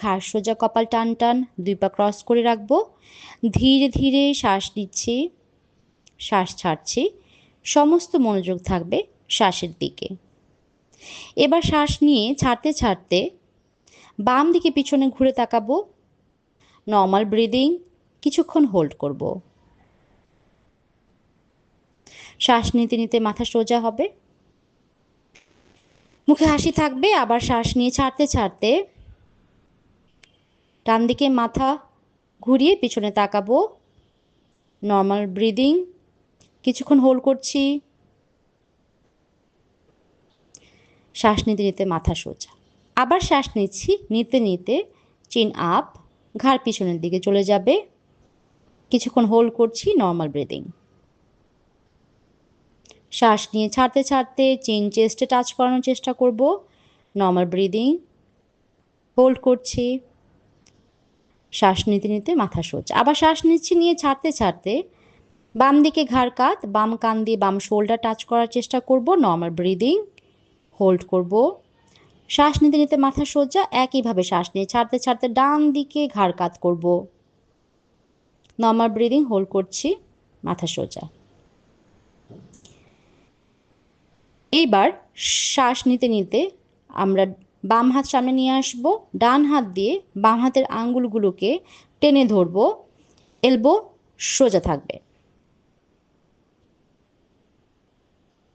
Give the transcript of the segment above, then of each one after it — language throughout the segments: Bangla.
ঘাড় সোজা, কপাল টান টান, 2 পা ক্রস করে রাখবো। ধীরে ধীরে শ্বাস নিচ্ছি, শ্বাস ছাড়ছি। সমস্ত মনোযোগ থাকবে শ্বাসের দিকে। এবার শ্বাস নিয়ে ছাড়তে ছাড়তে বাম দিকে পিছনে ঘুরে তাকাবো। নর্মাল ব্রিদিং, কিছুক্ষণ হোল্ড করব। শ্বাস নিতে নিতে মাথা সোজা হবে, মুখে হাসি থাকবে। আবার শ্বাস নিয়ে ছাড়তে ছাড়তে ডান দিকে মাথা ঘুরিয়ে পিছনে তাকাবো। নর্মাল ব্রিদিং, কিছুক্ষণ হোল্ড করছি। শ্বাস নিতে নিতে মাথা সোজা। আবার শ্বাস নিচ্ছি, নিতে নিতে চিন আপ, ঘাড় পিছনের দিকে চলে যাবে। কিছুক্ষণ হোল্ড করছি, নর্মাল ব্রিদিং। শ্বাস নিয়ে ছাড়তে ছাড়তে চিন চেস্টে টাচ করানোর চেষ্টা করব। নর্মাল ব্রিদিং, হোল্ড করছি। শ্বাস নিতে নিতে মাথা সোজা। আবার শ্বাস নিচ্ছি, নিয়ে ছাড়তে ছাড়তে বাম দিকে ঘাড় কাত, বাম কান দিয়ে বাম শোল্ডার টাচ করার চেষ্টা করব। নর্মাল ব্রিদিং, হোল্ড করব। শ্বাস নিতে নিতে মাথা সোজা। একইভাবে শ্বাস নিয়ে ছাড়তে ছাড়তে ডান দিকে ঘাড় কাত করব। নর্মাল ব্রিদিং, হোল্ড করছি, মাথা সোজা। এইবার শ্বাস নিতে নিতে আমরা বাম হাত সামনে নিয়ে আসব। ডান হাত দিয়ে বাম হাতের আঙ্গুলগুলোকে টেনে ধরব। এলবো সোজা থাকবে।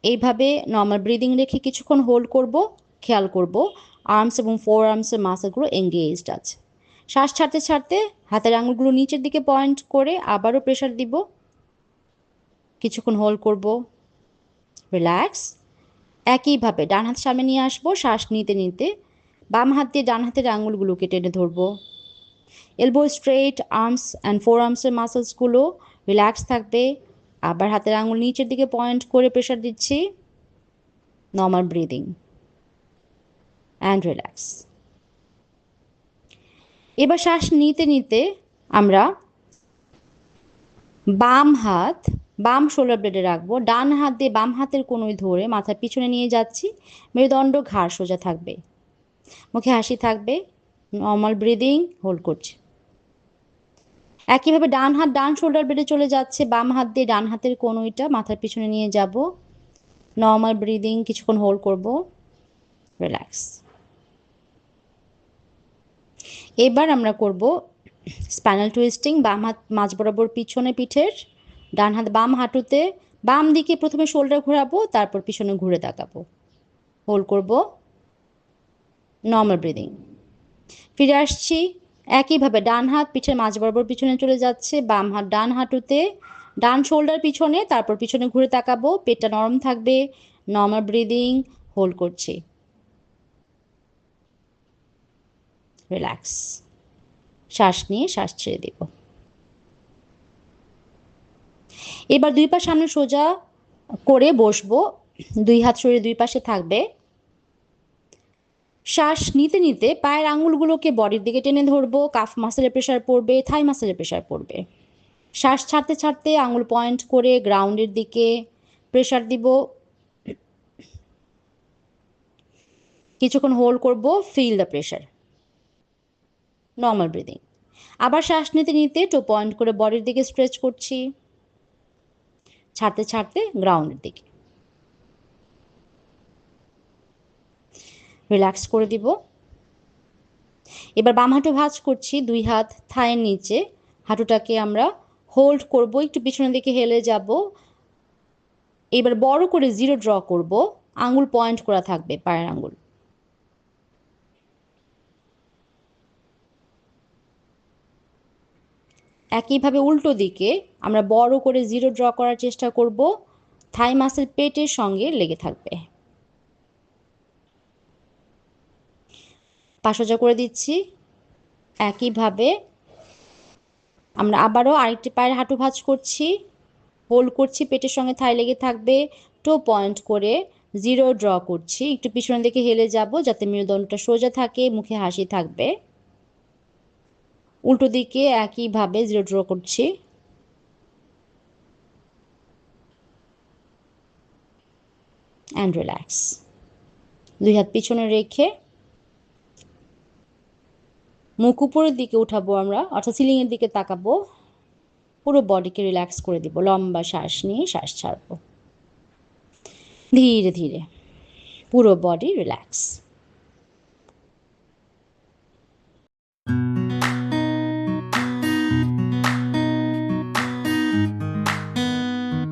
এইভাবে নর্মাল ব্রিদিং রেখে কিছুক্ষণ হোল্ড করব। খেয়াল করব আর্মস এবং ফোর আর্মসের মাসেলগুলো এঙ্গেজড আছে। শ্বাস ছাড়তে ছাড়তে হাতের আঙুলগুলো নিচের দিকে পয়েন্ট করে আবারও প্রেশার দিব। কিছুক্ষণ হোল্ড করব, রিল্যাক্স। একইভাবে ডান হাত সামনে নিয়ে আসবো। শ্বাস নিতে নিতে বাম হাত দিয়ে ডান হাতের আঙুলগুলোকে টেনে ধরবো। এলবো স্ট্রেট, আর্মস অ্যান্ড ফোর আর্মসের মাসেলসগুলো রিল্যাক্স থাকবে। আবার হাতের আঙুল নিচের দিকে পয়েন্ট করে প্রেশার দিচ্ছি। Normal breathing and relax. এবার শ্বাস নিতে নিতে আমরা বাম হাত বাম শোল্ডার ব্লেডে রাখবো। ডান হাত দিয়ে বাম হাতের কোনোই ধরে মাথার পিছনে নিয়ে যাচ্ছি। মেরুদণ্ড, ঘাড় সোজা থাকবে, মুখে হাসি থাকবে। নর্মাল ব্রিদিং, হোল্ড করছি। একইভাবে ডান হাত ডান শোল্ডার ব্লেডে চলে যাচ্ছে। বাম হাত দিয়ে ডান হাতের কোনোইটা মাথার পিছনে নিয়ে যাব। নর্মাল ব্রিদিং, কিছুক্ষণ হোল্ড করব, রিল্যাক্স। এবার আমরা করব স্পাইনাল টুইস্টিং। বাম হাত মাঝ বরাবর পিছনে পিঠের, ডান হাত বাম হাঁটুতে, বাম দিকে প্রথমে শোল্ডার ঘোরাবো, তারপর পিছনে ঘুরে তাকাবো। হোল্ড করব, নর্মাল ব্রিদিং। ফিরে আসছি। একইভাবে ডান হাত পিঠের মাঝ বরাবর পিছনে চলে যাচ্ছে। বাম হাত ডান হাঁটুতে, ডান শোল্ডার পিছনে, তারপর পিছনে ঘুরে তাকাবো। পেটটা নরম থাকবে। নর্মাল ব্রিদিং, হোল্ড করছি, রিল্যাক্স। শ্বাস নিয়ে শ্বাস ছেড়ে দেব। এবার দুই পা সামনে সোজা করে বসবো। দুই হাত শরীরের দুই পাশে থাকবে। শ্বাস নিতে নিতে পায়ের আঙুলগুলোকে বডির দিকে টেনে ধরবো। কাফ মাসেলের প্রেশার পড়বে, থাই মাসেলের প্রেশার পড়বে। শ্বাস ছাড়তে ছাড়তে আঙুল পয়েন্ট করে গ্রাউন্ডের দিকে প্রেশার দিব। কিছুক্ষণ হোল্ড করব, feel the pressure. Normal breathing. আবার শ্বাস নিতে নিতে টো পয়েন্ট করে বডির দিকে স্ট্রেচ করছি। ছাড়তে ছাড়তে গ্রাউন্ডের দিকে রিল্যাক্স করে দিব। এবার বাম হাঁটু ভাঁজ করছি, দুই হাত থায়ের নিচে। হাঁটুটাকে আমরা হোল্ড করব, একটু পিছনের দিকে হেলে যাব। এবার বড় করে জিরো ড্র করব। আঙুল পয়েন্ট করা থাকবে, পায়ের আঙুল। একইভাবে উল্টো দিকে আমরা বড় করে জিরো ড্র করার চেষ্টা করব। থাই মাসেল পেটের সঙ্গে লেগে থাকবে। পা সোজা করে দিচ্ছি। একইভাবে আমরা আবারও আরেকটি পায়ের হাঁটু ভাঁজ করছি, হোল্ড করছি, পেটের সঙ্গে থাই লেগে থাকবে। টো পয়েন্ট করে জিরো ড্র করছি, একটু পিছনের দিকে হেলে যাব যাতে মেরুদণ্ডটা সোজা থাকে, মুখে হাসি থাকবে। উল্টো দিকে একইভাবে জিরো ড্র করছি। And relax. দুই হাত পিছনে রেখে মুখ উপরের দিকে উঠাবো আমরা, অর্থাৎ সিলিংয়ের দিকে তাকাবো। পুরো বডিকে রিল্যাক্স করে দিব, লম্বা শ্বাস নিয়ে শ্বাস ছাড়বো ধীরে ধীরে, পুরো বডি রিল্যাক্স।